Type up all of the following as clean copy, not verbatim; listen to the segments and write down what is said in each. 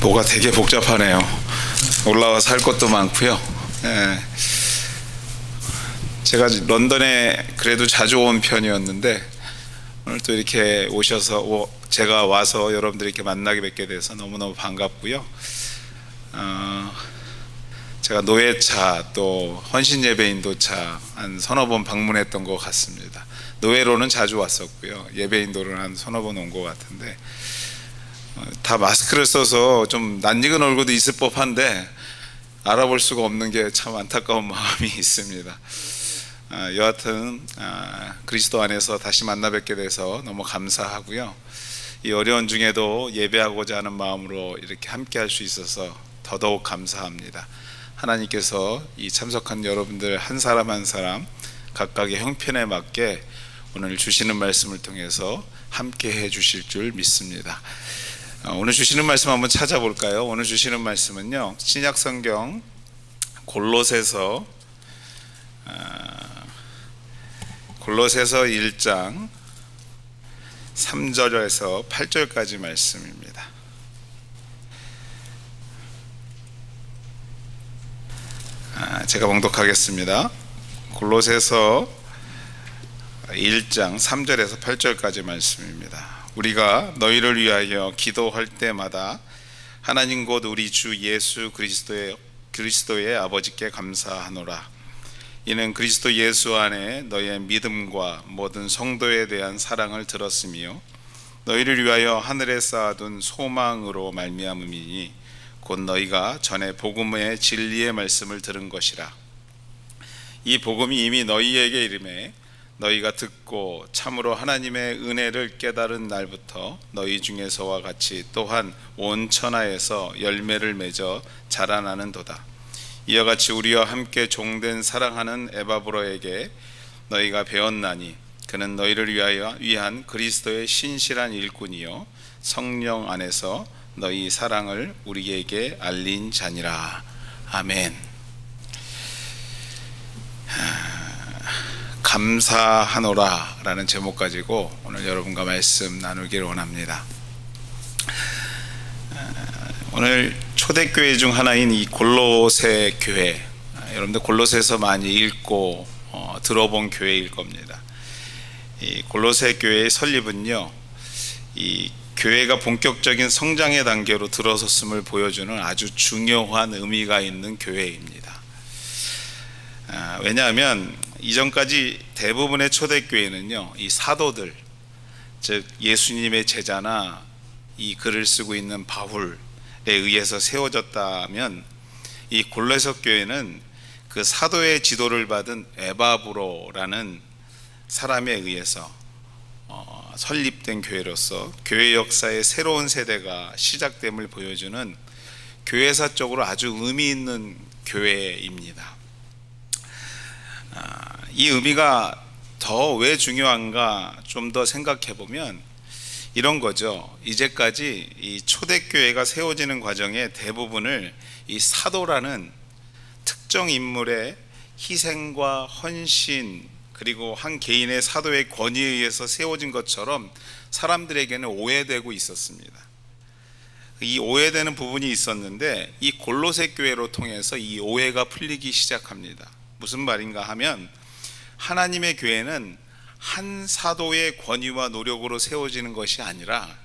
뭐가 되게 복잡하네요. 올라와서 할 것도 많고요. 제가 런던에 그래도 자주 온 편이었는데 오늘 또 이렇게 오셔서 제가 와서 여러분들 이렇게 만나게 뵙게 돼서 너무너무 반갑고요. 제가 노회차 또 헌신예배인도차 한 서너 번 방문했던 것 같습니다. 노회로는 자주 왔었고요. 예배인도로는 한 서너 번 온 것 같은데 다 마스크를 써서 좀 낯익은 얼굴도 있을 법한데 알아볼 수가 없는 게 참 안타까운 마음이 있습니다. 여하튼 그리스도 안에서 다시 만나 뵙게 돼서 너무 감사하고요. 이 어려운 중에도 예배하고자 하는 마음으로 이렇게 함께 할 수 있어서 더더욱 감사합니다. 하나님께서 이 참석한 여러분들 한 사람 한 사람 각각의 형편에 맞게 오늘 주시는 말씀을 통해서 함께 해 주실 줄 믿습니다. 오늘 주시는 말씀 한번 찾아볼까요? 오늘 주시는 말씀은요, 신약 성경 골로새서 1장 3절에서 8절까지 말씀입니다. 제가 봉독하겠습니다. 골로새서 1장 3절에서 8절까지 말씀입니다. 우리가 너희를 위하여 기도할 때마다 하나님 곧 우리 주 예수 그리스도의 아버지께 감사하노라. 이는 그리스도 예수 안에 너희의 믿음과 모든 성도에 대한 사랑을 들었으며 너희를 위하여 하늘에 쌓아둔 소망으로 말미암음이니 곧 너희가 전에 복음의 진리의 말씀을 들은 것이라. 이 복음이 이미 너희에게 이르매 너희가 듣고 참으로 하나님의 은혜를 깨달은 날부터 너희 중에서와 같이 또한 온 천하에서 열매를 맺어 자라나는도다. 이와 같이 우리와 함께 종된 사랑하는 에바브로에게 너희가 배웠나니 그는 너희를 위한 그리스도의 신실한 일꾼이요 성령 안에서 너희 사랑을 우리에게 알린 자니라. 아멘. 감사하노라 라는 제목 가지고 오늘 여러분과 말씀 나누기를 원합니다. 오늘 초대교회 중 하나인 이 골로새 교회, 여러분들 골로새서 많이 읽고 들어본 교회일 겁니다. 이 골로새 교회의 설립은요, 이 교회가 본격적인 성장의 단계로 들어섰음을 보여주는 아주 중요한 의미가 있는 교회입니다. 왜냐하면 이전까지 대부분의 초대교회는요, 이 사도들, 즉 예수님의 제자나 이 글을 쓰고 있는 바울에 의해서 세워졌다면, 이 골로새 교회는 그 사도의 지도를 받은 에바브로라는 사람에 의해서 설립된 교회로서 교회 역사의 새로운 세대가 시작됨을 보여주는 교회사적으로 아주 의미 있는 교회입니다. 이 의미가 더 왜 중요한가 좀 더 생각해 보면 이런 거죠. 이제까지 이 초대교회가 세워지는 과정의 대부분을 이 사도라는 특정 인물의 희생과 헌신 그리고 한 개인의 사도의 권위에 의해서 세워진 것처럼 사람들에게는 오해되고 있었습니다. 이 오해되는 부분이 있었는데 이 골로새 교회로 통해서 이 오해가 풀리기 시작합니다. 무슨 말인가 하면 하나님의 교회는 한 사도의 권위와 노력으로 세워지는 것이 아니라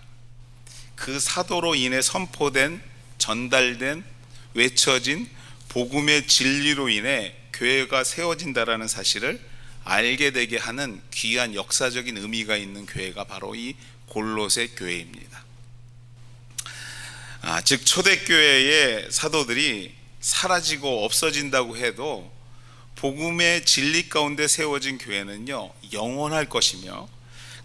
그 사도로 인해 선포된, 전달된, 외쳐진 복음의 진리로 인해 교회가 세워진다라는 사실을 알게 되게 하는 귀한 역사적인 의미가 있는 교회가 바로 이 골로새 교회입니다. 즉 초대교회의 사도들이 사라지고 없어진다고 해도 복음의 진리 가운데 세워진 교회는요, 영원할 것이며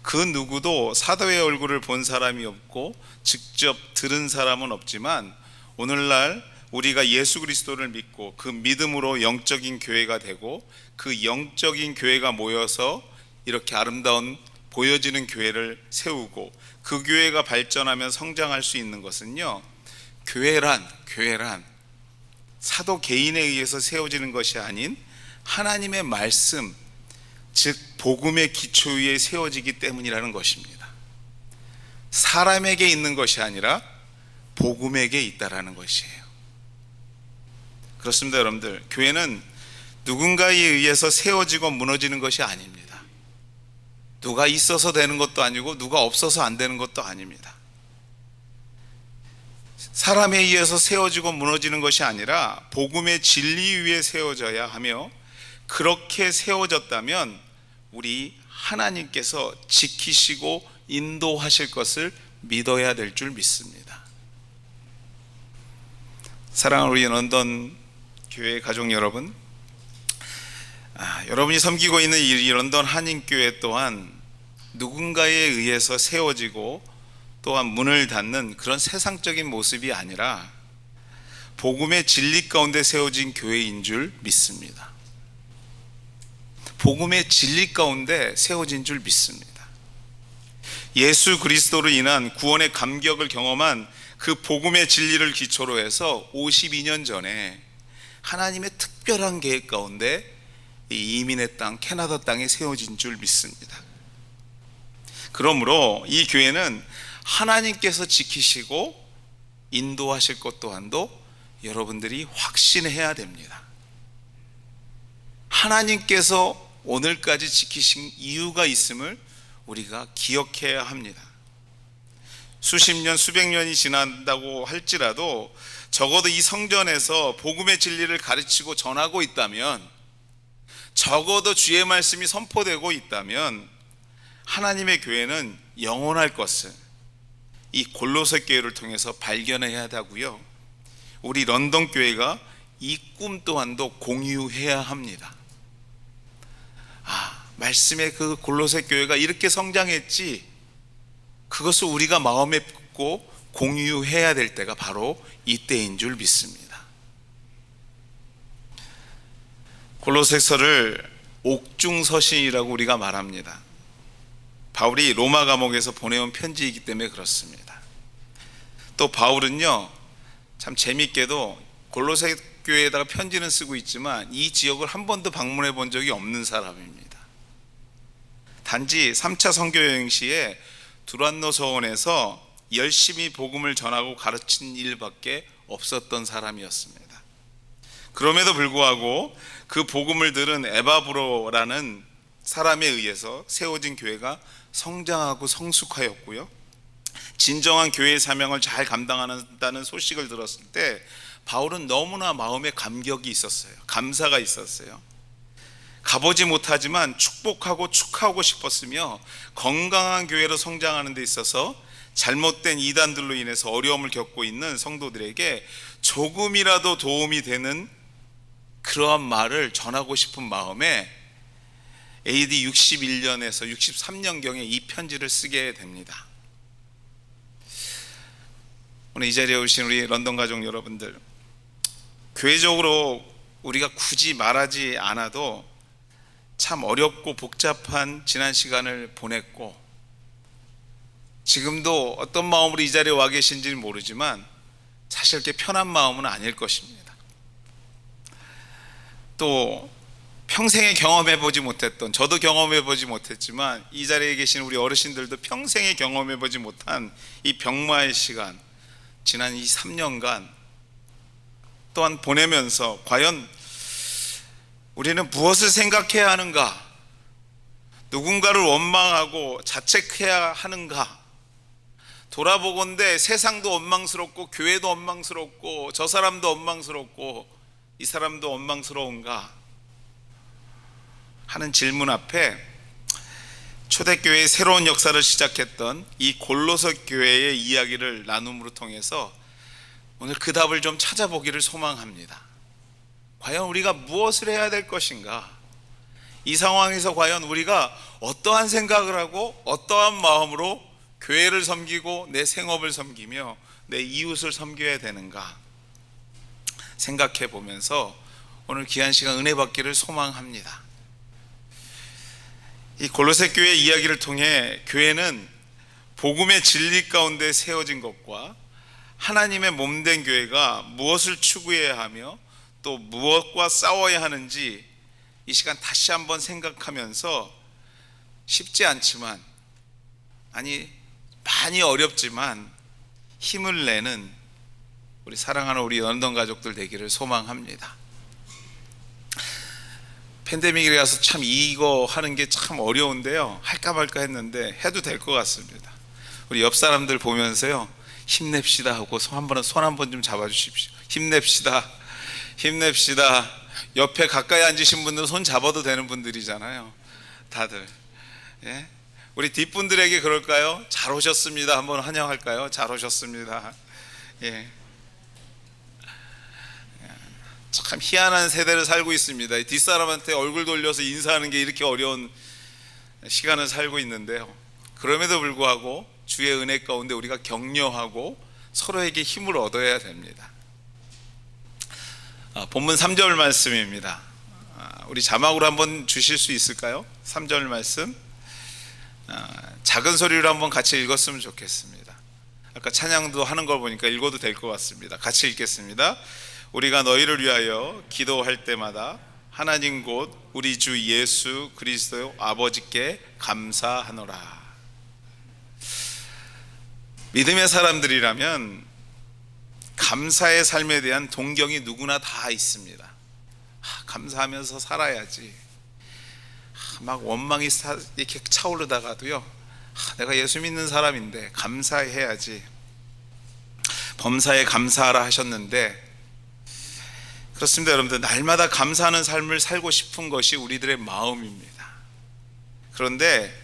그 누구도 사도의 얼굴을 본 사람이 없고 직접 들은 사람은 없지만 오늘날 우리가 예수 그리스도를 믿고 그 믿음으로 영적인 교회가 되고 그 영적인 교회가 모여서 이렇게 아름다운 보여지는 교회를 세우고 그 교회가 발전하면 성장할 수 있는 것은요, 교회란 사도 개인에 의해서 세워지는 것이 아닌 하나님의 말씀, 즉 복음의 기초 위에 세워지기 때문이라는 것입니다. 사람에게 있는 것이 아니라 복음에게 있다라는 것이에요. 그렇습니다, 여러분들. 교회는 누군가에 의해서 세워지고 무너지는 것이 아닙니다. 누가 있어서 되는 것도 아니고 누가 없어서 안 되는 것도 아닙니다. 사람에 의해서 세워지고 무너지는 것이 아니라 복음의 진리 위에 세워져야 하며, 그렇게 세워졌다면 우리 하나님께서 지키시고 인도하실 것을 믿어야 될 줄 믿습니다. 사랑하는 우리 런던 교회 가족 여러분, 여러분이 섬기고 있는 이 런던 한인교회 또한 누군가에 의해서 세워지고 또한 문을 닫는 그런 세상적인 모습이 아니라 복음의 진리 가운데 세워진 교회인 줄 믿습니다. 복음의 진리 가운데 세워진 줄 믿습니다. 예수 그리스도로 인한 구원의 감격을 경험한 그 복음의 진리를 기초로 해서 52년 전에 하나님의 특별한 계획 가운데 이 이민의 땅, 캐나다 땅에 세워진 줄 믿습니다. 그러므로 이 교회는 하나님께서 지키시고 인도하실 것 또한도 여러분들이 확신해야 됩니다. 하나님께서 오늘까지 지키신 이유가 있음을 우리가 기억해야 합니다. 수십 년, 수백 년이 지난다고 할지라도 적어도 이 성전에서 복음의 진리를 가르치고 전하고 있다면, 적어도 주의 말씀이 선포되고 있다면 하나님의 교회는 영원할 것을 이 골로새 교회를 통해서 발견해야 하고요, 우리 런던 교회가 이 꿈 또한도 공유해야 합니다. 말씀의 그 골로새 교회가 이렇게 성장했지, 그것을 우리가 마음에 품고 공유해야 될 때가 바로 이때인 줄 믿습니다. 골로새서를 옥중서신이라고 우리가 말합니다. 바울이 로마 감옥에서 보내온 편지이기 때문에 그렇습니다. 또 바울은요, 참 재밌게도 골로새 교회에다가 편지는 쓰고 있지만 이 지역을 한 번도 방문해 본 적이 없는 사람입니다. 단지 3차 선교여행 시에 두란노 서원에서 열심히 복음을 전하고 가르친 일밖에 없었던 사람이었습니다. 그럼에도 불구하고 그 복음을 들은 에바브로라는 사람에 의해서 세워진 교회가 성장하고 성숙하였고요, 진정한 교회의 사명을 잘 감당한다는 소식을 들었을 때 바울은 너무나 마음에 감격이 있었어요. 감사가 있었어요. 가보지 못하지만 축복하고 축하하고 싶었으며, 건강한 교회로 성장하는 데 있어서 잘못된 이단들로 인해서 어려움을 겪고 있는 성도들에게 조금이라도 도움이 되는 그러한 말을 전하고 싶은 마음에 AD 61년에서 63년경에 이 편지를 쓰게 됩니다. 오늘 이 자리에 오신 우리 런던 가족 여러분들, 교회적으로 우리가 굳이 말하지 않아도 참 어렵고 복잡한 지난 시간을 보냈고, 지금도 어떤 마음으로 이 자리에 와 계신지는 모르지만 사실 이렇게 편한 마음은 아닐 것입니다. 또 평생에 경험해보지 못했던, 저도 경험해보지 못했지만 이 자리에 계신 우리 어르신들도 평생에 경험해보지 못한 이 병마의 시간, 지난 이 3년간 또한 보내면서 과연 우리는 무엇을 생각해야 하는가, 누군가를 원망하고 자책해야 하는가, 돌아보건대 세상도 원망스럽고 교회도 원망스럽고 저 사람도 원망스럽고 이 사람도 원망스러운가 하는 질문 앞에 초대교회의 새로운 역사를 시작했던 이 골로새 교회의 이야기를 나눔으로 통해서 오늘 그 답을 좀 찾아보기를 소망합니다. 과연 우리가 무엇을 해야 될 것인가, 이 상황에서 과연 우리가 어떠한 생각을 하고 어떠한 마음으로 교회를 섬기고 내 생업을 섬기며 내 이웃을 섬겨야 되는가 생각해 보면서 오늘 귀한 시간 은혜 받기를 소망합니다. 이 골로새 교회 이야기를 통해 교회는 복음의 진리 가운데 세워진 것과 하나님의 몸된 교회가 무엇을 추구해야 하며 또 무엇과 싸워야 하는지 이 시간 다시 한번 생각하면서 쉽지 않지만, 아니 많이 어렵지만 힘을 내는 우리 사랑하는 우리 런던 가족들 되기를 소망합니다. 팬데믹이라서 참 이거 하는 게 참 어려운데요, 할까 말까 했는데 해도 될 것 같습니다. 우리 옆 사람들 보면서요, 힘냅시다 하고 손 한 번 좀 잡아주십시오. 힘냅시다, 힘냅시다. 옆에 가까이 앉으신 분들은 손 잡아도 되는 분들이잖아요, 다들. 예? 우리 뒷분들에게 그럴까요? 잘 오셨습니다 한번 환영할까요? 잘 오셨습니다. 예. 참 희한한 세대를 살고 있습니다. 뒷사람한테 얼굴 돌려서 인사하는 게 이렇게 어려운 시간을 살고 있는데요, 그럼에도 불구하고 주의 은혜 가운데 우리가 격려하고 서로에게 힘을 얻어야 됩니다. 본문 3절 말씀입니다. 우리 자막으로 한번 주실 수 있을까요? 3절 말씀 작은 소리로 한번 같이 읽었으면 좋겠습니다. 아까 찬양도 하는 걸 보니까 읽어도 될 것 같습니다. 같이 읽겠습니다. 우리가 너희를 위하여 기도할 때마다 하나님 곧 우리 주 예수 그리스도 아버지께 감사하노라. 믿음의 사람들이라면 감사의 삶에 대한 동경이 누구나 다 있습니다. 감사하면서 살아야지. 막 원망이 이렇게 차오르다가도요, 내가 예수 믿는 사람인데 감사해야지. 범사에 감사하라 하셨는데, 그렇습니다. 여러분들, 날마다 감사하는 삶을 살고 싶은 것이 우리들의 마음입니다. 그런데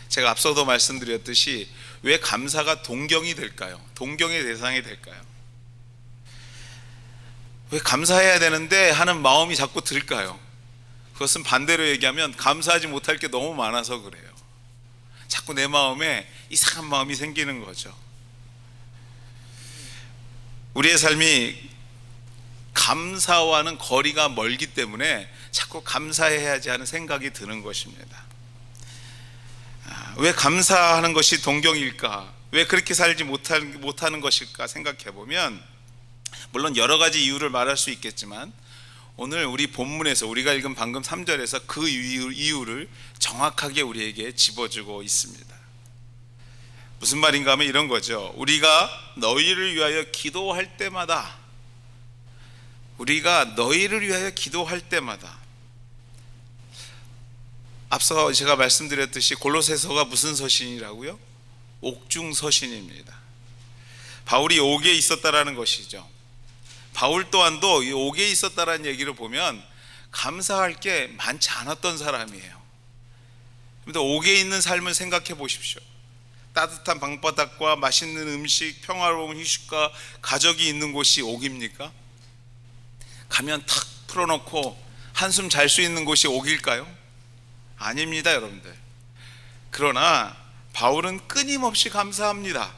제가 앞서도 말씀드렸듯이 왜 감사가 동경이 될까요? 동경의 대상이 될까요? 왜 감사해야 되는데 하는 마음이 자꾸 들까요? 그것은 반대로 얘기하면 감사하지 못할 게 너무 많아서 그래요. 자꾸 내 마음에 이상한 마음이 생기는 거죠. 우리의 삶이 감사와는 거리가 멀기 때문에 자꾸 감사해야지 하는 생각이 드는 것입니다. 왜 감사하는 것이 동경일까? 왜 그렇게 살지 못하는 것일까 생각해 보면, 물론 여러 가지 이유를 말할 수 있겠지만 오늘 우리 본문에서 우리가 읽은 방금 3절에서 그 이유를 정확하게 우리에게 짚어주고 있습니다. 무슨 말인가 하면 이런 거죠. 우리가 너희를 위하여 기도할 때마다, 우리가 너희를 위하여 기도할 때마다, 앞서 제가 말씀드렸듯이 골로새서가 무슨 서신이라고요? 옥중 서신입니다. 바울이 옥에 있었다라는 것이죠. 바울 또한도 이 옥에 있었다라는 얘기를 보면 감사할 게 많지 않았던 사람이에요. 근데 옥에 있는 삶을 생각해 보십시오. 따뜻한 방바닥과 맛있는 음식, 평화로운 휴식과 가족이 있는 곳이 옥입니까? 가면 탁 풀어놓고 한숨 잘 수 있는 곳이 옥일까요? 아닙니다, 여러분들. 그러나 바울은 끊임없이 감사합니다.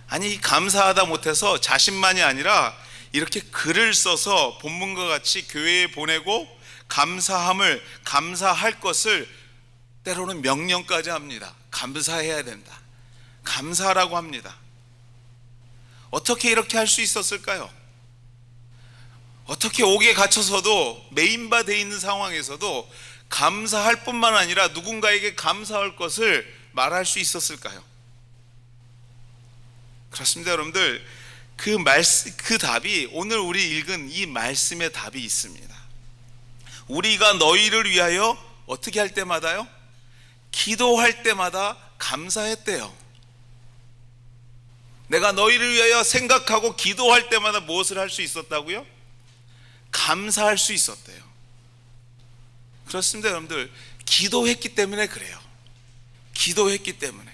아니, 감사하다 못해서 자신만이 아니라 이렇게 글을 써서 본문과 같이 교회에 보내고 감사할 것을 때로는 명령까지 합니다. 감사해야 된다, 감사라고 합니다. 어떻게 이렇게 할 수 있었을까요? 어떻게 옥에 갇혀서도 메인바되어 있는 상황에서도 감사할 뿐만 아니라 누군가에게 감사할 것을 말할 수 있었을까요? 그렇습니다, 여러분들. 그 답이 오늘 우리 읽은 이 말씀의 답이 있습니다. 우리가 너희를 위하여 어떻게 할 때마다요? 기도할 때마다 감사했대요. 내가 너희를 위하여 생각하고 기도할 때마다 무엇을 할 수 있었다고요? 감사할 수 있었대요. 그렇습니다, 여러분들. 기도했기 때문에 그래요. 기도했기 때문에,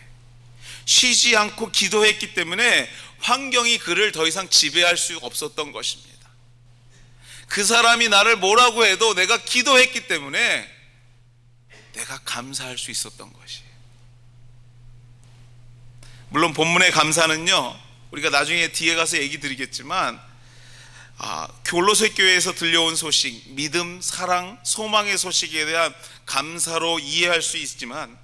쉬지 않고 기도했기 때문에 환경이 그를 더 이상 지배할 수 없었던 것입니다. 그 사람이 나를 뭐라고 해도 내가 기도했기 때문에 내가 감사할 수 있었던 것이. 물론 본문의 감사는요, 우리가 나중에 뒤에 가서 얘기 드리겠지만 골로새 교회에서 들려온 소식, 믿음, 사랑, 소망의 소식에 대한 감사로 이해할 수 있지만,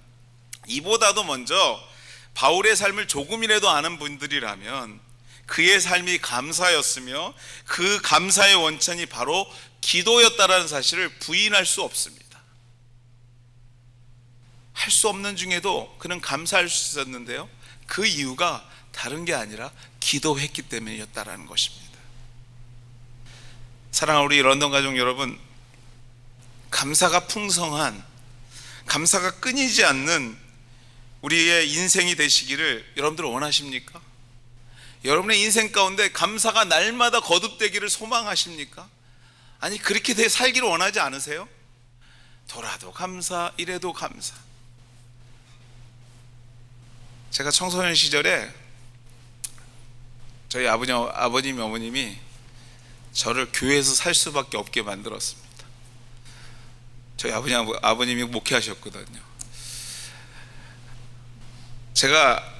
이보다도 먼저 바울의 삶을 조금이라도 아는 분들이라면 그의 삶이 감사였으며 그 감사의 원천이 바로 기도였다라는 사실을 부인할 수 없습니다. 할 수 없는 중에도 그는 감사할 수 있었는데요, 그 이유가 다른 게 아니라 기도했기 때문이었다라는 것입니다. 사랑하는 우리 런던 가족 여러분, 감사가 풍성한, 감사가 끊이지 않는 우리의 인생이 되시기를 여러분들 원하십니까? 여러분의 인생 가운데 감사가 날마다 거듭되기를 소망하십니까? 아니, 그렇게 살기를 원하지 않으세요? 돌아도 감사, 이래도 감사. 제가 청소년 시절에 저희 아버님, 어머님이 저를 교회에서 살 수밖에 없게 만들었습니다. 저희 아버님이 목회하셨거든요. 제가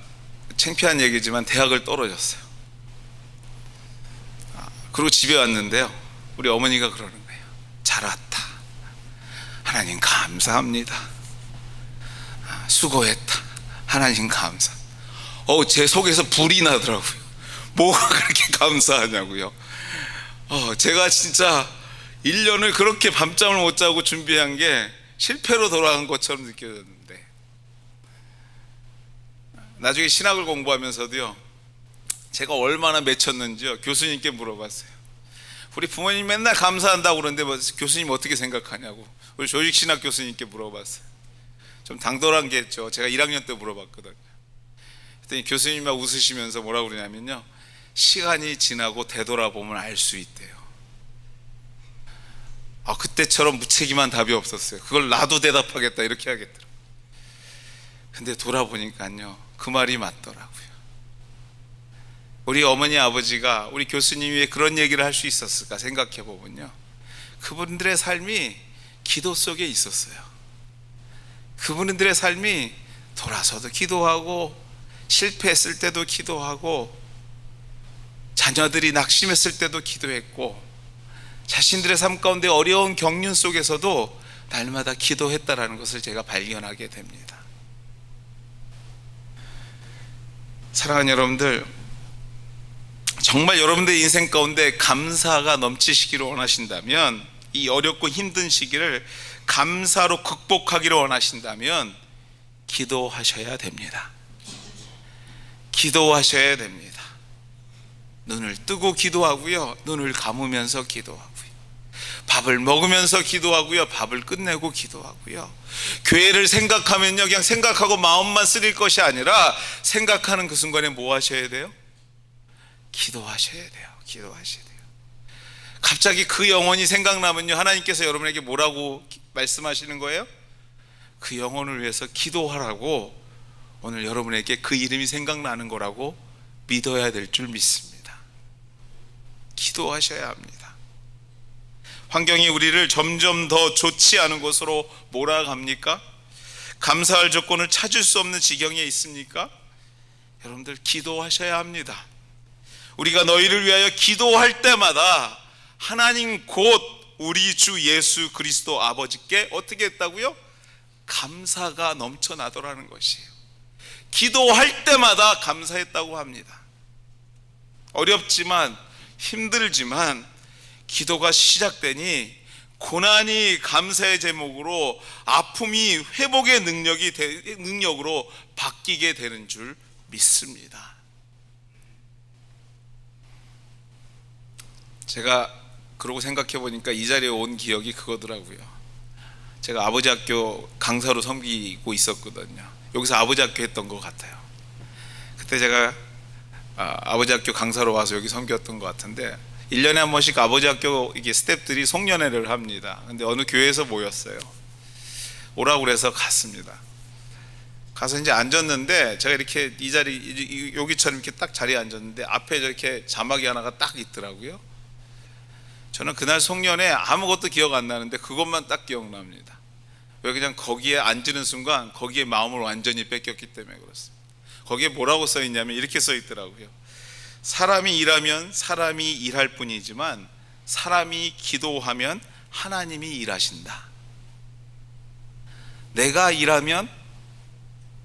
창피한 얘기지만 대학을 떨어졌어요. 그리고 집에 왔는데요, 우리 어머니가 그러는 거예요. 잘 왔다, 하나님 감사합니다, 수고했다, 하나님 감사. 제 속에서 불이 나더라고요. 뭐가 그렇게 감사하냐고요. 제가 진짜 1년을 그렇게 밤잠을 못 자고 준비한 게 실패로 돌아간 것처럼 느껴졌는데, 나중에 신학을 공부하면서도요, 제가 얼마나 맺혔는지요 교수님께 물어봤어요. 우리 부모님 맨날 감사한다고 그러는데 교수님 어떻게 생각하냐고 우리 조직신학 교수님께 물어봤어요. 좀 당돌한 게 있죠. 제가 1학년 때 물어봤거든요. 그랬더니 교수님이 막 웃으시면서 뭐라고 그러냐면요, 시간이 지나고 되돌아보면 알 수 있대요. 그때처럼 무책임한 답이 없었어요. 그걸 나도 대답하겠다 이렇게 하겠더라고요. 근데 돌아보니까요, 그 말이 맞더라고요. 우리 어머니 아버지가, 우리 교수님이 왜 그런 얘기를 할 수 있었을까 생각해 보면요, 그분들의 삶이 기도 속에 있었어요. 그분들의 삶이 돌아서도 기도하고, 실패했을 때도 기도하고, 자녀들이 낙심했을 때도 기도했고, 자신들의 삶 가운데 어려운 경륜 속에서도 날마다 기도했다라는 것을 제가 발견하게 됩니다. 사랑하는 여러분들, 정말 여러분들의 인생 가운데 감사가 넘치시기를 원하신다면, 이 어렵고 힘든 시기를 감사로 극복하기를 원하신다면 기도하셔야 됩니다. 기도하셔야 됩니다. 눈을 뜨고 기도하고요, 눈을 감으면서 기도하고요, 밥을 먹으면서 기도하고요, 밥을 끝내고 기도하고요. 교회를 생각하면요, 그냥 생각하고 마음만 쓰릴 것이 아니라 생각하는 그 순간에 뭐 하셔야 돼요? 기도하셔야 돼요. 기도하셔야 돼요. 갑자기 그 영혼이 생각나면요, 하나님께서 여러분에게 뭐라고 말씀하시는 거예요? 그 영혼을 위해서 기도하라고 오늘 여러분에게 그 이름이 생각나는 거라고 믿어야 될 줄 믿습니다. 기도하셔야 합니다. 환경이 우리를 점점 더 좋지 않은 곳으로 몰아갑니까? 감사할 조건을 찾을 수 없는 지경에 있습니까? 여러분들 기도하셔야 합니다. 우리가 너희를 위하여 기도할 때마다 하나님 곧 우리 주 예수 그리스도 아버지께 어떻게 했다고요? 감사가 넘쳐나더라는 것이에요. 기도할 때마다 감사했다고 합니다. 어렵지만 힘들지만 기도가 시작되니 고난이 감사의 제목으로, 아픔이 회복의 능력으로 바뀌게 되는 줄 믿습니다. 제가 그러고 생각해 보니까 이 자리에 온 기억이 그거더라고요. 제가 아버지 학교 강사로 섬기고 있었거든요. 여기서 아버지 학교 했던 것 같아요. 그때 제가 아버지 학교 강사로 와서 여기 섬겼던 것 같은데, 1년에 한 번씩 아버지 학교 이게 스태프들이 송년회를 합니다. 근데 어느 교회에서 모였어요. 오라고 그래서 갔습니다. 가서 이제 앉았는데, 제가 이렇게 이 자리, 여기처럼 이렇게 딱 자리에 앉았는데 앞에 저렇게 자막이 하나가 딱 있더라고요. 저는 그날 송년회 아무것도 기억 안 나는데 그것만 딱 기억납니다. 왜? 그냥 거기에 앉는 순간 거기에 마음을 완전히 뺏겼기 때문에 그렇습니다. 거기에 뭐라고 써 있냐면 이렇게 써 있더라고요. 사람이 일하면 사람이 일할 뿐이지만 사람이 기도하면 하나님이 일하신다. 내가 일하면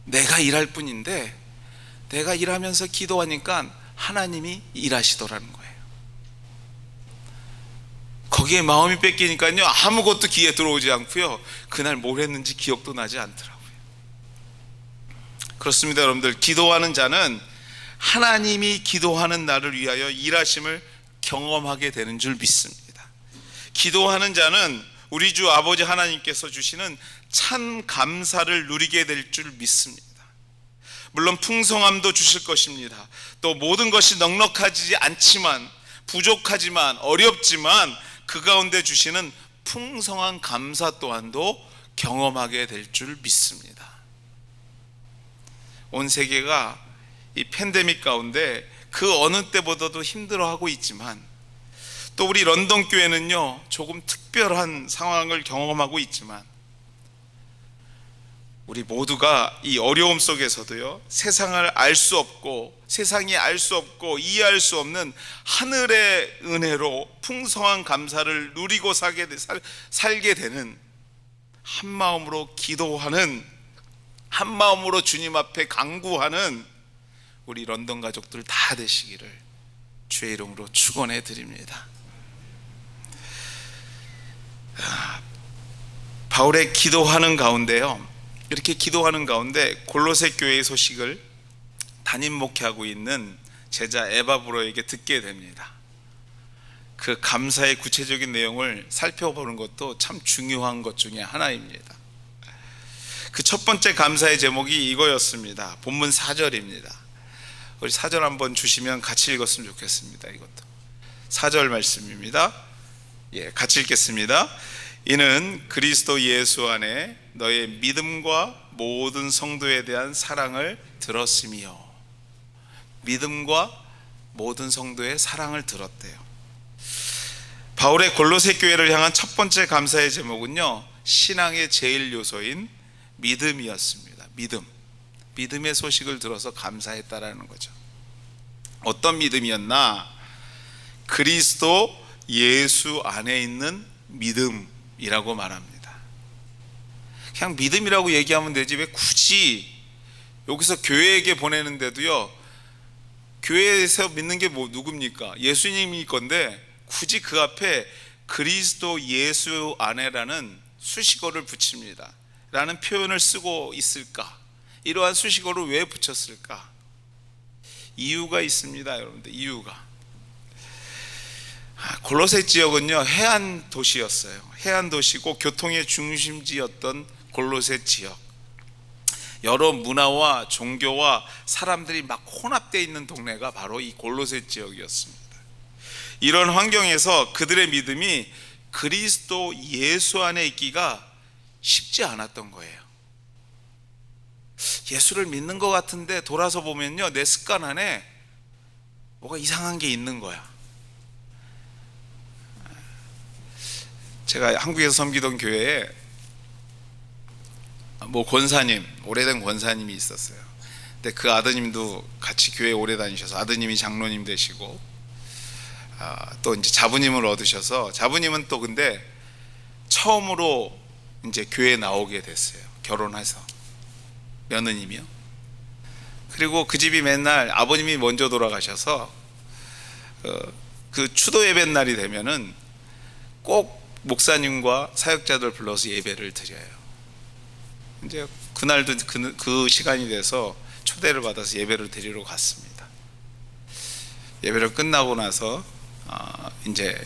내가 일할 뿐인데 내가 일하면서 기도하니까 하나님이 일하시더라는 거예요. 거기에 마음이 뺏기니까요, 아무것도 귀에 들어오지 않고요, 그날 뭘 했는지 기억도 나지 않더라고요. 그렇습니다. 여러분들, 기도하는 자는 하나님이 기도하는 나를 위하여 일하심을 경험하게 되는 줄 믿습니다. 기도하는 자는 우리 주 아버지 하나님께서 주시는 참 감사를 누리게 될 줄 믿습니다. 물론 풍성함도 주실 것입니다. 또 모든 것이 넉넉하지 않지만, 부족하지만, 어렵지만 그 가운데 주시는 풍성한 감사 또한도 경험하게 될 줄 믿습니다. 온 세계가 이 팬데믹 가운데 그 어느 때보다도 힘들어하고 있지만, 또 우리 런던 교회는요 조금 특별한 상황을 경험하고 있지만, 우리 모두가 이 어려움 속에서도요 세상을 알 수 없고, 세상이 알 수 없고 이해할 수 없는 하늘의 은혜로 풍성한 감사를 누리고 살게 되는, 한 마음으로 기도하는, 한 마음으로 주님 앞에 간구하는 우리 런던 가족들 다 되시기를 주의 이름으로 축원해 드립니다. 바울의 기도하는 가운데요, 이렇게 기도하는 가운데 골로새 교회의 소식을 담임 목회하고 있는 제자 에바브로에게 듣게 됩니다. 그 감사의 구체적인 내용을 살펴보는 것도 참 중요한 것 중에 하나입니다. 그 첫 번째 감사의 제목이 이거였습니다. 본문 4절입니다. 우리 4절 한번 주시면 같이 읽었으면 좋겠습니다. 이것도 4절 말씀입니다. 같이 읽겠습니다. 이는 그리스도 예수 안에 너의 믿음과 모든 성도에 대한 사랑을 들었으며, 믿음과 모든 성도의 사랑을 들었대요. 바울의 골로새 교회를 향한 첫 번째 감사의 제목은요, 신앙의 제일 요소인 믿음이었습니다. 믿음의 소식을 들어서 감사했다라는 거죠. 어떤 믿음이었나? 그리스도 예수 안에 있는 믿음이라고 말합니다. 그냥 믿음이라고 얘기하면 되지 왜 굳이 여기서 교회에게 보내는데도요, 교회에서 믿는 게 누굽니까? 예수님일 건데 굳이 그 앞에 그리스도 예수 안에라는 수식어를 붙입니다. 라는 표현을 쓰고 있을까? 이러한 수식어를 왜 붙였을까? 이유가 있습니다, 여러분들. 이유가, 골로새 지역은요 해안 도시였어요. 해안 도시고 교통의 중심지였던 골로새 지역, 여러 문화와 종교와 사람들이 막 혼합되어 있는 동네가 바로 이 골로새 지역이었습니다. 이런 환경에서 그들의 믿음이 그리스도 예수 안에 있기가 쉽지 않았던 거예요. 예수를 믿는 것 같은데 돌아서 보면요, 내 습관 안에 뭐가 이상한 게 있는 거야. 제가 한국에서 섬기던 교회에 권사님, 오래된 권사님이 있었어요. 근데 그 아드님도 같이 교회 오래 다니셔서 아드님이 장로님 되시고, 또 이제 자부님을 얻으셔서, 자부님은 또 근데 처음으로 이제 교회에 나오게 됐어요. 결혼해서 며느님이요. 그리고 그 집이 맨날 아버님이 먼저 돌아가셔서 그 추도 예배 날이 되면은 꼭 목사님과 사역자들 불러서 예배를 드려요. 이제 그날도 그 시간이 돼서 초대를 받아서 예배를 드리러 갔습니다. 예배를 끝나고 나서 이제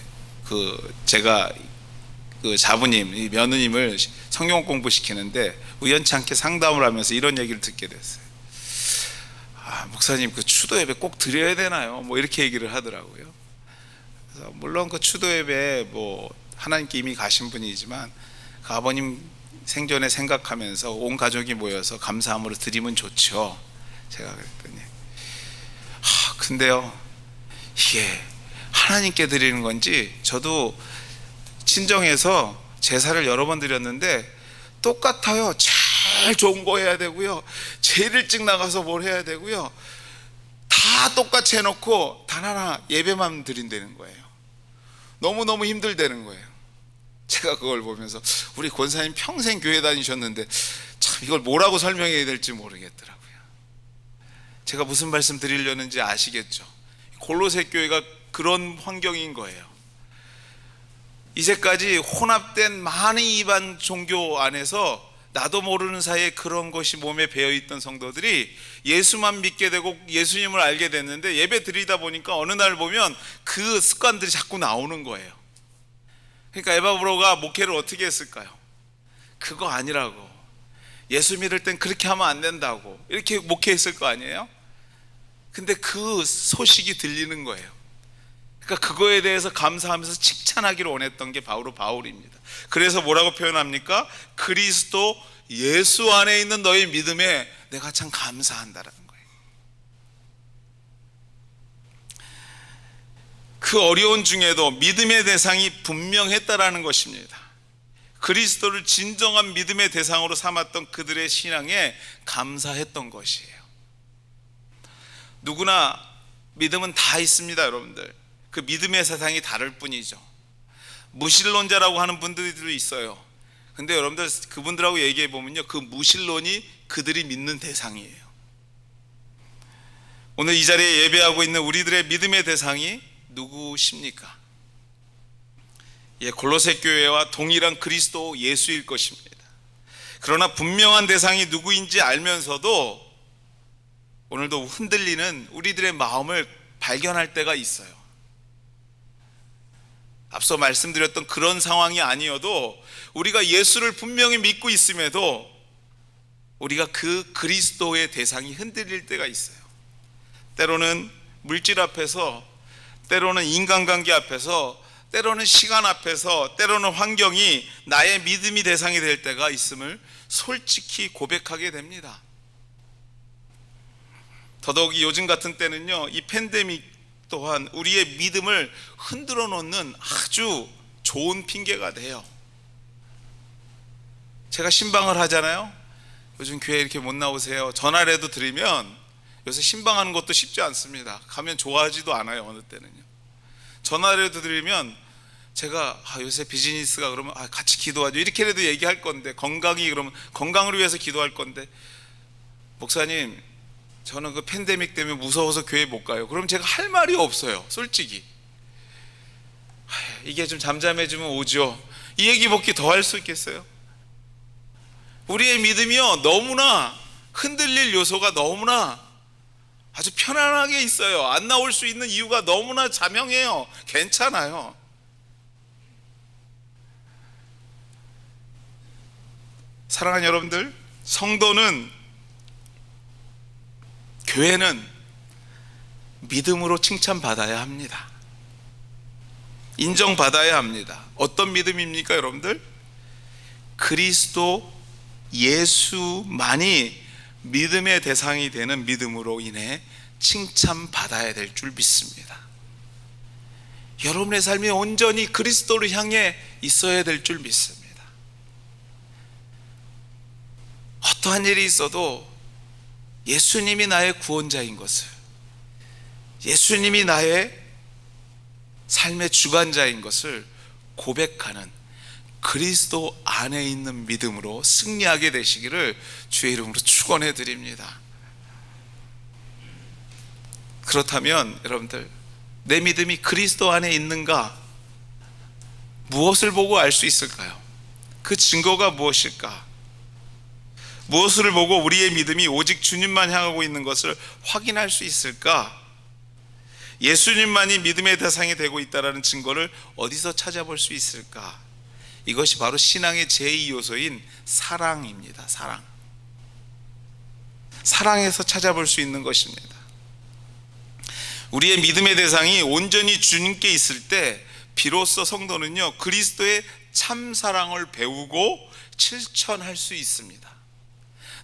제가 그 자부님, 이 며느님을 성경 공부 시키는데 우연치 않게 상담을 하면서 이런 얘기를 듣게 됐어요. 목사님, 그 추도 예배 꼭 드려야 되나요? 이렇게 얘기를 하더라고요. 그래서 물론 그 추도 예배 하나님께 이미 가신 분이지만 그 아버님 생전에 생각하면서 온 가족이 모여서 감사함으로 드리면 좋죠. 제가 그랬더니 근데요, 이게 하나님께 드리는 건지, 저도 친정에서 제사를 여러 번 드렸는데 똑같아요. 제일 좋은 거 해야 되고요, 제일 일찍 나가서 뭘 해야 되고요, 다 똑같이 해놓고 단 하나 예배만 드린다는 거예요. 너무너무 힘들다는 거예요. 제가 그걸 보면서 우리 권사님 평생 교회 다니셨는데 참 이걸 뭐라고 설명해야 될지 모르겠더라고요. 제가 무슨 말씀 드리려는지 아시겠죠? 골로새 교회가 그런 환경인 거예요. 이제까지 혼합된 많은 이반 종교 안에서 나도 모르는 사이에 그런 것이 몸에 배어있던 성도들이 예수만 믿게 되고 예수님을 알게 됐는데, 예배 드리다 보니까 어느 날 보면 그 습관들이 자꾸 나오는 거예요. 그러니까 에바브로가 목회를 어떻게 했을까요? 그거 아니라고, 예수 믿을 땐 그렇게 하면 안 된다고 이렇게 목회했을 거 아니에요? 근데 그 소식이 들리는 거예요. 그러니까 그거에 대해서 감사하면서 칭찬하기를 원했던 게 바울입니다. 그래서 뭐라고 표현합니까? 그리스도 예수 안에 있는 너의 믿음에 내가 참 감사한다라는 거예요. 그 어려운 중에도 믿음의 대상이 분명했다라는 것입니다. 그리스도를 진정한 믿음의 대상으로 삼았던 그들의 신앙에 감사했던 것이에요. 누구나 믿음은 다 있습니다, 여러분들. 그 믿음의 세상이 다를 뿐이죠. 무신론자라고 하는 분들도 있어요. 근데 여러분들 그분들하고 얘기해 보면요, 그 무신론이 그들이 믿는 대상이에요. 오늘 이 자리에 예배하고 있는 우리들의 믿음의 대상이 누구십니까? 골로새 교회와 동일한 그리스도 예수일 것입니다. 그러나 분명한 대상이 누구인지 알면서도 오늘도 흔들리는 우리들의 마음을 발견할 때가 있어요. 앞서 말씀드렸던 그런 상황이 아니어도 우리가 예수를 분명히 믿고 있음에도 우리가 그 그리스도의 대상이 흔들릴 때가 있어요. 때로는 물질 앞에서, 때로는 인간관계 앞에서, 때로는 시간 앞에서, 때로는 환경이 나의 믿음이 대상이 될 때가 있음을 솔직히 고백하게 됩니다. 더더욱이 요즘 같은 때는요, 이 팬데믹 또한 우리의 믿음을 흔들어 놓는 아주 좋은 핑계가 돼요. 제가 신방을 하잖아요. 요즘 교회 이렇게 못 나오세요. 전화라도 드리면, 요새 신방하는 것도 쉽지 않습니다. 가면 좋아하지도 않아요. 어느 때는요. 전화라도 드리면 제가 요새 비즈니스가 그러면 같이 기도하죠 이렇게라도 얘기할 건데, 건강이 그러면 건강을 위해서 기도할 건데, 목사님 저는 그 팬데믹 때문에 무서워서 교회 못 가요. 그럼 제가 할 말이 없어요. 솔직히 이게 좀 잠잠해지면 오죠. 이 얘기밖에 더 할 수 있겠어요? 우리의 믿음이요, 너무나 흔들릴 요소가 너무나 아주 편안하게 있어요. 안 나올 수 있는 이유가 너무나 자명해요. 괜찮아요. 사랑하는 여러분들, 성도는, 교회는 믿음으로 칭찬받아야 합니다. 인정받아야 합니다. 어떤 믿음입니까, 여러분들? 그리스도 예수만이 믿음의 대상이 되는 믿음으로 인해 칭찬받아야 될 줄 믿습니다. 여러분의 삶이 온전히 그리스도를 향해 있어야 될 줄 믿습니다. 어떠한 일이 있어도 예수님이 나의 구원자인 것을, 예수님이 나의 삶의 주관자인 것을 고백하는 그리스도 안에 있는 믿음으로 승리하게 되시기를 주의 이름으로 축원해 드립니다. 그렇다면 여러분들, 내 믿음이 그리스도 안에 있는가? 무엇을 보고 알 수 있을까요? 그 증거가 무엇일까? 무엇을 보고 우리의 믿음이 오직 주님만 향하고 있는 것을 확인할 수 있을까? 예수님만이 믿음의 대상이 되고 있다는 증거를 어디서 찾아볼 수 있을까? 이것이 바로 신앙의 제2요소인 사랑입니다. 사랑에서 찾아볼 수 있는 것입니다. 우리의 믿음의 대상이 온전히 주님께 있을 때 비로소 성도는요, 그리스도의 참 사랑을 배우고 실천할 수 있습니다.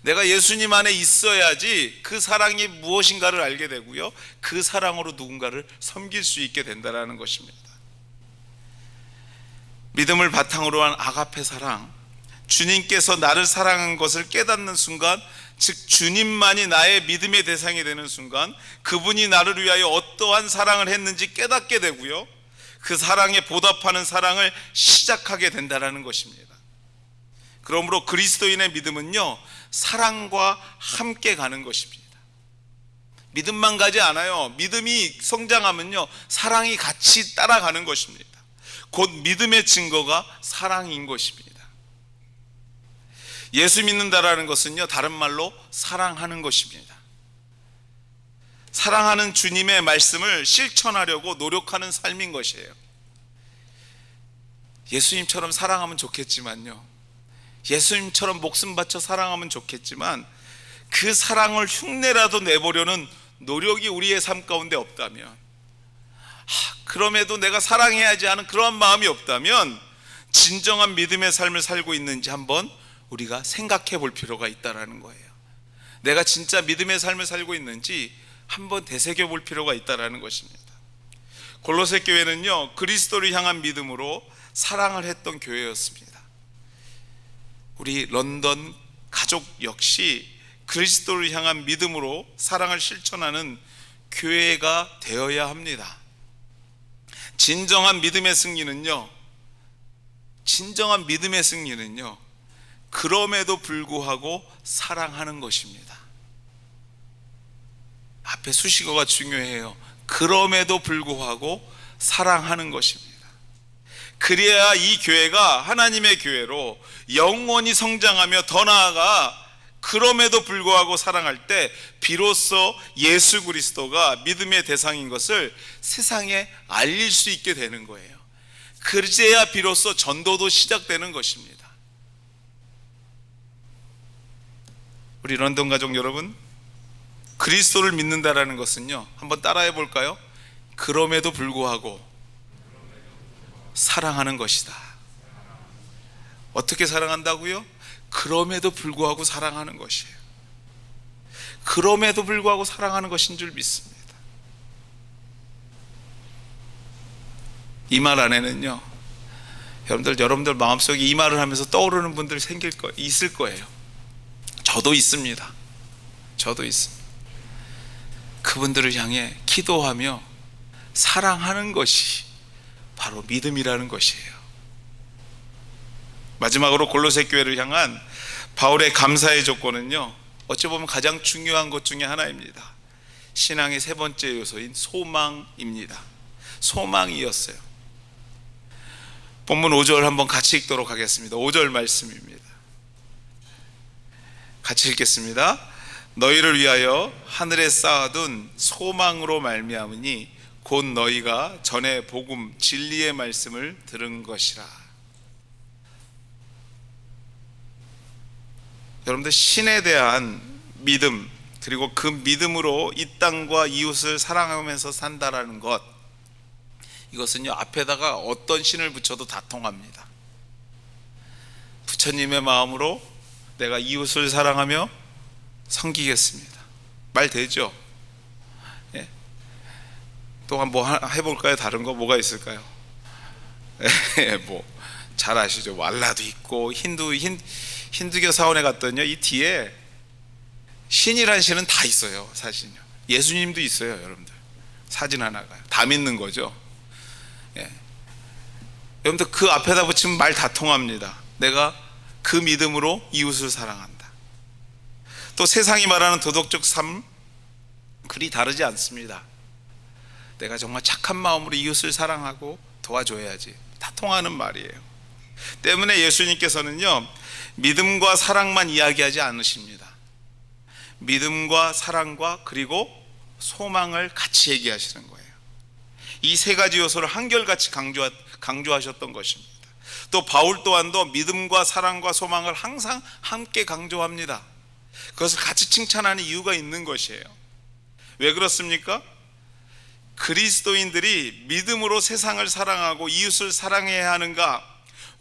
내가 예수님 안에 있어야지 그 사랑이 무엇인가를 알게 되고요, 그 사랑으로 누군가를 섬길 수 있게 된다는 것입니다. 믿음을 바탕으로 한 아가페 사랑, 주님께서 나를 사랑한 것을 깨닫는 순간, 즉 주님만이 나의 믿음의 대상이 되는 순간, 그분이 나를 위하여 어떠한 사랑을 했는지 깨닫게 되고요, 그 사랑에 보답하는 사랑을 시작하게 된다는 것입니다. 그러므로 그리스도인의 믿음은요, 사랑과 함께 가는 것입니다. 믿음만 가지 않아요. 믿음이 성장하면요, 사랑이 같이 따라가는 것입니다. 곧 믿음의 증거가 사랑인 것입니다. 예수 믿는다라는 것은요, 다른 말로 사랑하는 것입니다. 사랑하는 주님의 말씀을 실천하려고 노력하는 삶인 것이에요. 예수님처럼 사랑하면 좋겠지만요, 예수님처럼 목숨 바쳐 사랑하면 좋겠지만 그 사랑을 흉내라도 내보려는 노력이 우리의 삶 가운데 없다면, 그럼에도 내가 사랑해야지 하는 그러한 마음이 없다면 진정한 믿음의 삶을 살고 있는지 한번 우리가 생각해 볼 필요가 있다는 거예요. 내가 진짜 믿음의 삶을 살고 있는지 한번 되새겨 볼 필요가 있다는 것입니다. 골로새 교회는요, 그리스도를 향한 믿음으로 사랑을 했던 교회였습니다. 우리 런던 가족 역시 그리스도를 향한 믿음으로 사랑을 실천하는 교회가 되어야 합니다. 진정한 믿음의 승리는요, 그럼에도 불구하고 사랑하는 것입니다. 앞에 수식어가 중요해요. 그럼에도 불구하고 사랑하는 것입니다. 그래야 이 교회가 하나님의 교회로 영원히 성장하며 더 나아가 그럼에도 불구하고 사랑할 때 비로소 예수 그리스도가 믿음의 대상인 것을 세상에 알릴 수 있게 되는 거예요. 그제야 비로소 전도도 시작되는 것입니다. 우리 런던 가족 여러분, 그리스도를 믿는다라는 것은요, 한번 따라해 볼까요? 그럼에도 불구하고 사랑하는 것이다. 어떻게 사랑한다고요? 그럼에도 불구하고 사랑하는 것이에요. 그럼에도 불구하고 사랑하는 것인 줄 믿습니다. 이 말 안에는요, 여러분들 마음속에 이 말을 하면서 떠오르는 분들 있을 거예요. 저도 있습니다. 그분들을 향해 기도하며 사랑하는 것이 바로 믿음이라는 것이에요. 마지막으로 골로새 교회를 향한 바울의 감사의 조건은요, 어찌 보면 가장 중요한 것 중에 하나입니다. 신앙의 세 번째 요소인 소망입니다. 소망이었어요. 본문 5절 한번 같이 읽도록 하겠습니다. 5절 말씀입니다. 같이 읽겠습니다. 너희를 위하여 하늘에 쌓아둔 소망으로 말미암으니 곧 너희가 전에 복음 진리의 말씀을 들은 것이라. 여러분들, 신에 대한 믿음, 그리고 그 믿음으로 이 땅과 이웃을 사랑하면서 산다라는 것, 이것은요, 앞에다가 어떤 신을 붙여도 다 통합니다. 부처님의 마음으로 내가 이웃을 사랑하며 섬기겠습니다. 말 되죠? 예. 또 한번 해볼까요? 다른 거 뭐가 있을까요? 뭐 잘 아시죠? 왈라도 있고 힌두교 사원에 갔더니요, 이 뒤에 신이란 신은 다 있어요. 사실요. 예수님도 있어요, 여러분들. 사진 하나가 다 믿는 거죠. 예. 여러분들, 그 앞에다 붙이면 말 다 통합니다. 내가 그 믿음으로 이웃을 사랑한다. 또 세상이 말하는 도덕적 삶, 그리 다르지 않습니다. 내가 정말 착한 마음으로 이웃을 사랑하고 도와줘야지. 다 통하는 말이에요. 때문에 예수님께서는요, 믿음과 사랑만 이야기하지 않으십니다. 믿음과 사랑과 그리고 소망을 같이 얘기하시는 거예요. 이 세 가지 요소를 한결같이 강조하셨던 것입니다. 또 바울 또한도 믿음과 사랑과 소망을 항상 함께 강조합니다. 그것을 같이 칭찬하는 이유가 있는 것이에요. 왜 그렇습니까? 그리스도인들이 믿음으로 세상을 사랑하고 이웃을 사랑해야 하는가?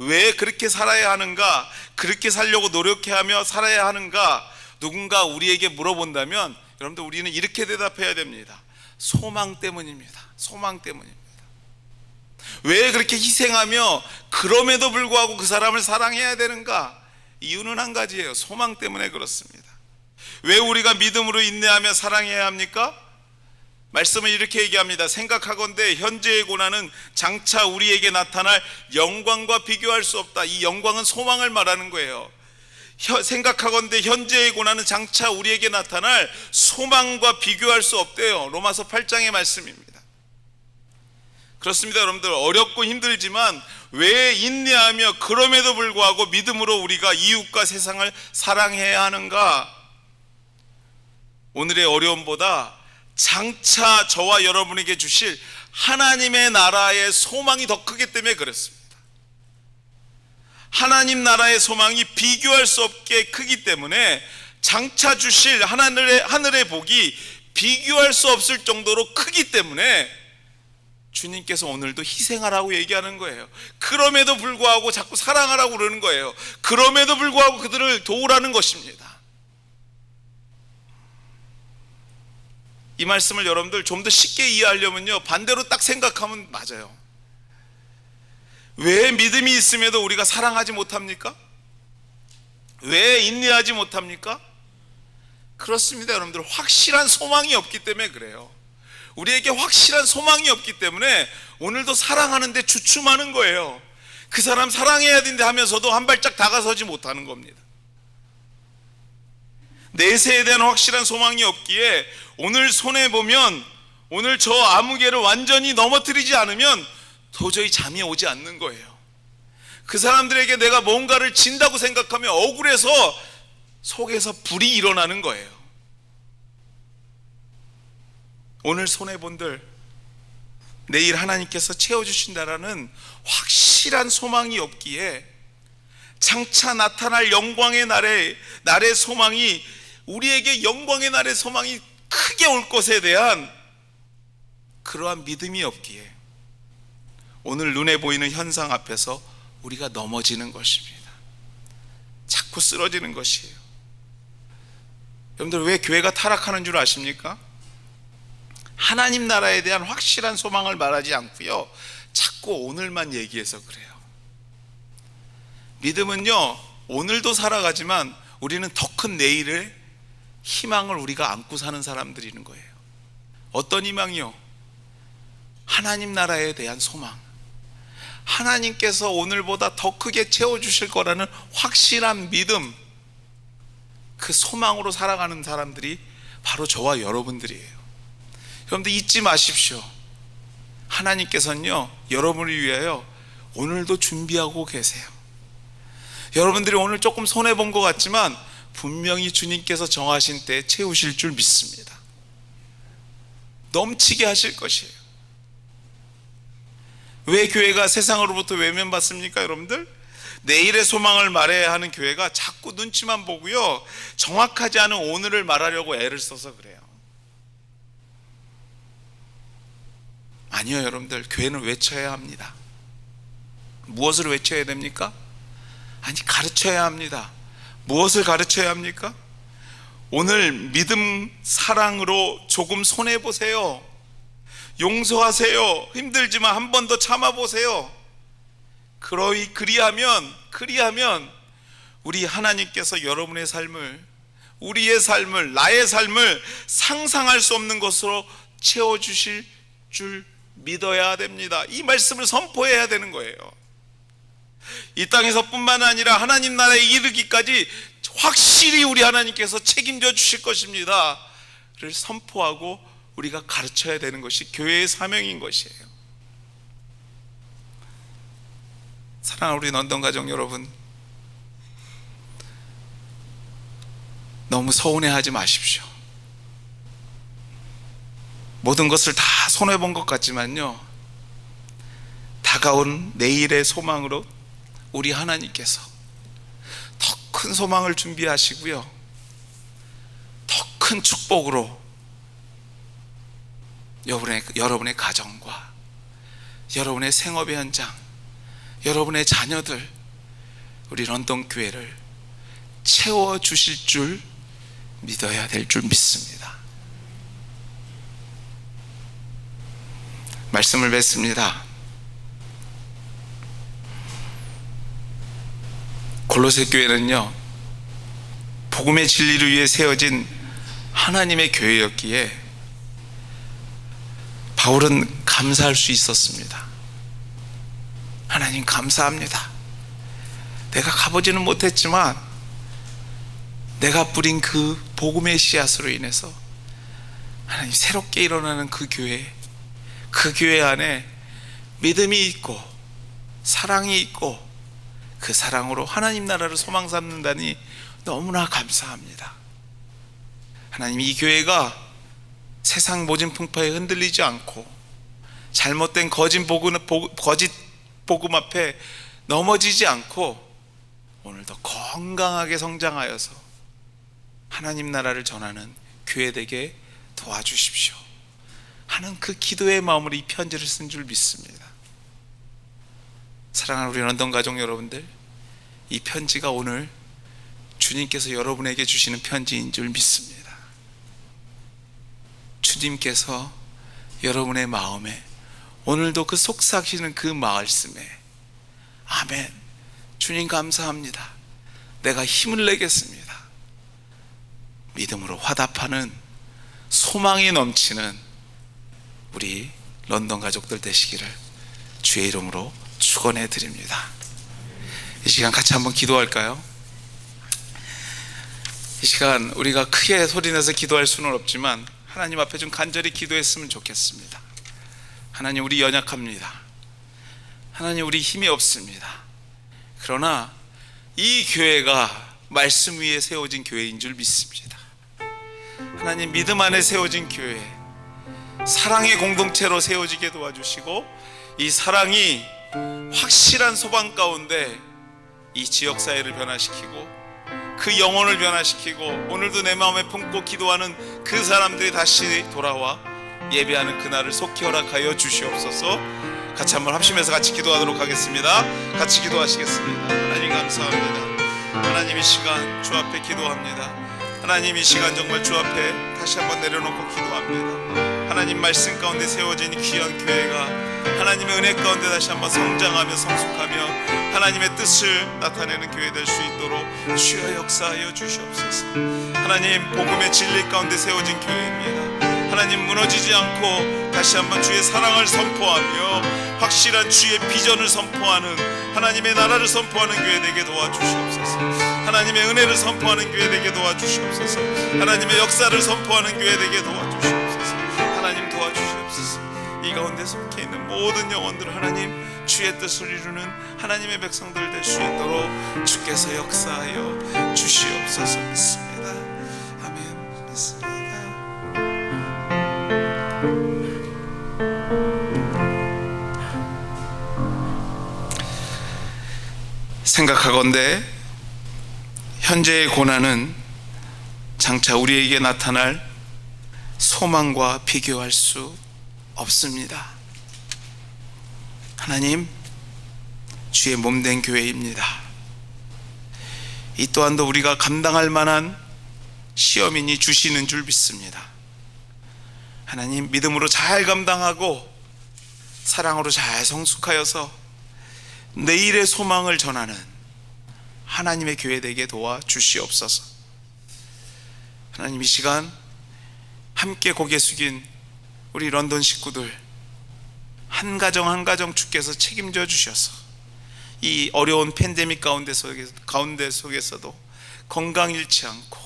왜 그렇게 살아야 하는가? 그렇게 살려고 노력해야 하며 살아야 하는가? 누군가 우리에게 물어본다면 여러분들, 우리는 이렇게 대답해야 됩니다. 소망 때문입니다. 소망 때문입니다. 왜 그렇게 희생하며 그럼에도 불구하고 그 사람을 사랑해야 되는가? 이유는 한 가지예요. 소망 때문에 그렇습니다. 왜 우리가 믿음으로 인내하며 사랑해야 합니까? 말씀은 이렇게 얘기합니다. 생각하건대 현재의 고난은 장차 우리에게 나타날 영광과 비교할 수 없다. 이 영광은 소망을 말하는 거예요. 생각하건대 현재의 고난은 장차 우리에게 나타날 소망과 비교할 수 없대요. 로마서 8장의 말씀입니다. 그렇습니다. 여러분들, 어렵고 힘들지만 왜 인내하며 그럼에도 불구하고 믿음으로 우리가 이웃과 세상을 사랑해야 하는가? 오늘의 어려움보다 장차 저와 여러분에게 주실 하나님의 나라의 소망이 더 크기 때문에 그렇습니다. 하나님 나라의 소망이 비교할 수 없게 크기 때문에 장차 주실 하늘의 복이 비교할 수 없을 정도로 크기 때문에 주님께서 오늘도 희생하라고 얘기하는 거예요. 그럼에도 불구하고 자꾸 사랑하라고 그러는 거예요. 그럼에도 불구하고 그들을 도우라는 것입니다. 이 말씀을 여러분들 좀 더 쉽게 이해하려면요, 반대로 딱 생각하면 맞아요. 왜 믿음이 있음에도 우리가 사랑하지 못합니까? 왜 인내하지 못합니까? 그렇습니다. 여러분들, 확실한 소망이 없기 때문에 그래요. 우리에게 확실한 소망이 없기 때문에 오늘도 사랑하는데 주춤하는 거예요. 그 사람 사랑해야 되는데 하면서도 한 발짝 다가서지 못하는 겁니다. 내세에 대한 확실한 소망이 없기에 오늘 손해보면, 오늘 저 아무개를 완전히 넘어뜨리지 않으면 도저히 잠이 오지 않는 거예요. 그 사람들에게 내가 뭔가를 진다고 생각하면 억울해서 속에서 불이 일어나는 거예요. 오늘 손해본들 내일 하나님께서 채워주신다라는 확실한 소망이 없기에 장차 나타날 영광의 날의 소망이, 우리에게 영광의 날의 소망이 크게 올 것에 대한 그러한 믿음이 없기에 오늘 눈에 보이는 현상 앞에서 우리가 넘어지는 것입니다. 자꾸 쓰러지는 것이에요. 여러분들, 왜 교회가 타락하는 줄 아십니까? 하나님 나라에 대한 확실한 소망을 말하지 않고요, 자꾸 오늘만 얘기해서 그래요. 믿음은요, 오늘도 살아가지만 우리는 더 큰 내일의 희망을 우리가 안고 사는 사람들이는 거예요. 어떤 희망이요? 하나님 나라에 대한 소망. 하나님께서 오늘보다 더 크게 채워주실 거라는 확실한 믿음, 그 소망으로 살아가는 사람들이 바로 저와 여러분들이에요. 여러분들 잊지 마십시오. 하나님께서는요, 여러분을 위하여 오늘도 준비하고 계세요. 여러분들이 오늘 조금 손해본 것 같지만 분명히 주님께서 정하신 때에 채우실 줄 믿습니다. 넘치게 하실 것이에요. 왜 교회가 세상으로부터 외면받습니까? 여러분들, 내일의 소망을 말해야 하는 교회가 자꾸 눈치만 보고요, 정확하지 않은 오늘을 말하려고 애를 써서 그래요. 아니요, 여러분들, 교회는 외쳐야 합니다. 무엇을 외쳐야 됩니까? 아니, 가르쳐야 합니다. 무엇을 가르쳐야 합니까? 오늘 믿음 사랑으로 조금 손해보세요. 용서하세요. 힘들지만 한 번 더 참아보세요. 그리하면 우리 하나님께서 여러분의 삶을, 우리의 삶을, 나의 삶을 상상할 수 없는 것으로 채워주실 줄 믿어야 됩니다. 이 말씀을 선포해야 되는 거예요. 이 땅에서 뿐만 아니라 하나님 나라에 이르기까지 확실히 우리 하나님께서 책임져 주실 것입니다 를 선포하고 우리가 가르쳐야 되는 것이 교회의 사명인 것이에요. 사랑하는 우리 런던가족 여러분, 너무 서운해하지 마십시오. 모든 것을 다 손해본 것 같지만요, 다가온 내일의 소망으로 우리 하나님께서 더 큰 소망을 준비하시고요, 더 큰 축복으로 여러분의 가정과 여러분의 생업의 현장, 여러분의 자녀들, 우리 런던 교회를 채워주실 줄 믿어야 될 줄 믿습니다. 말씀을 맺습니다. 골로새 교회는요, 복음의 진리를 위해 세워진 하나님의 교회였기에 바울은 감사할 수 있었습니다. 하나님 감사합니다. 내가 가보지는 못했지만 내가 뿌린 그 복음의 씨앗으로 인해서 하나님 새롭게 일어나는 그 교회 안에 믿음이 있고 사랑이 있고 그 사랑으로 하나님 나라를 소망 삼는다니 너무나 감사합니다. 하나님, 이 교회가 세상 모진 풍파에 흔들리지 않고 잘못된 거짓 복음 앞에 넘어지지 않고 오늘도 건강하게 성장하여서 하나님 나라를 전하는 교회 되게 도와주십시오 하는 그 기도의 마음으로 이 편지를 쓴 줄 믿습니다. 사랑하는 우리 런던 가족 여러분들, 이 편지가 오늘 주님께서 여러분에게 주시는 편지인 줄 믿습니다. 주님께서 여러분의 마음에 오늘도 그 속삭이는 그 말씀에 아멘, 주님 감사합니다, 내가 힘을 내겠습니다, 믿음으로 화답하는 소망이 넘치는 우리 런던 가족들 되시기를 주의 이름으로 축원해 드립니다. 이 시간 같이 한번 기도할까요? 이 시간 우리가 크게 소리내서 기도할 수는 없지만 하나님 앞에 좀 간절히 기도했으면 좋겠습니다. 하나님, 우리 연약합니다. 하나님, 우리 힘이 없습니다. 그러나 이 교회가 말씀 위에 세워진 교회인 줄 믿습니다. 하나님, 믿음 안에 세워진 교회, 사랑의 공동체로 세워지게 도와주시고 이 사랑이 확실한 소망 가운데 이 지역사회를 변화시키고 그 영혼을 변화시키고 오늘도 내 마음에 품고 기도하는 그 사람들이 다시 돌아와 예배하는 그날을 속히 허락하여 주시옵소서. 같이 한번 합심해서 같이 기도하도록 하겠습니다. 같이 기도하시겠습니다. 하나님 감사합니다. 하나님, 이 시간 주 앞에 기도합니다. 하나님, 이 시간 정말 주 앞에 다시 한번 내려놓고 기도합니다. 하나님 말씀 가운데 세워진 귀한 교회가 하나님의 은혜 가운데 다시 한번 성장하며 성숙하며 하나님의 뜻을 나타내는 교회 될 수 있도록 주여 역사하여 주시옵소서. 하나님, 복음의 진리 가운데 세워진 교회입니다. 하나님, 무너지지 않고 다시 한번 주의 사랑을 선포하며 확실한 주의 비전을 선포하는 하나님의 나라를 선포하는 교회 되게 도와주시옵소서. 하나님의 은혜를 선포하는 교회 되게 도와주시옵소서. 하나님의 역사를 선포하는 교회 되게 도와주시옵소서. 하나님 도와주시옵소서. 이 가운데 속해 있는 모든 영혼들 하나님 주의 뜻을 이루는 하나님의 백성들 될 수 있도록 주께서 역사하여 주시옵소서 믿습니다. 아멘. 믿습니다. 생각하건대 현재의 고난은 장차 우리에게 나타날 소망과 비교할 수 없습니다. 하나님, 주의 몸된 교회입니다. 이 또한도 우리가 감당할 만한 시험이니 주시는 줄 믿습니다. 하나님, 믿음으로 잘 감당하고 사랑으로 잘 성숙하여서 내일의 소망을 전하는 하나님의 교회 되게 도와주시옵소서. 하나님, 이 시간 함께 고개 숙인 우리 런던 식구들 한 가정 한 가정 주께서 책임져 주셔서 이 어려운 팬데믹 가운데 속에서도 건강 잃지 않고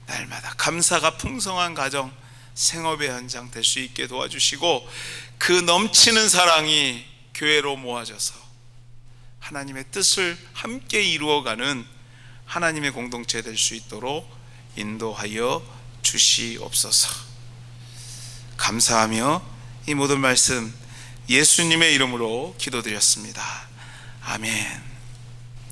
날마다 감사가 풍성한 가정 생업의 현장 될 수 있게 도와주시고 그 넘치는 사랑이 교회로 모아져서 하나님의 뜻을 함께 이루어가는 하나님의 공동체 될 수 있도록 인도하여 주시옵소서. 감사하며 이 모든 말씀 예수님의 이름으로 기도드렸습니다. 아멘.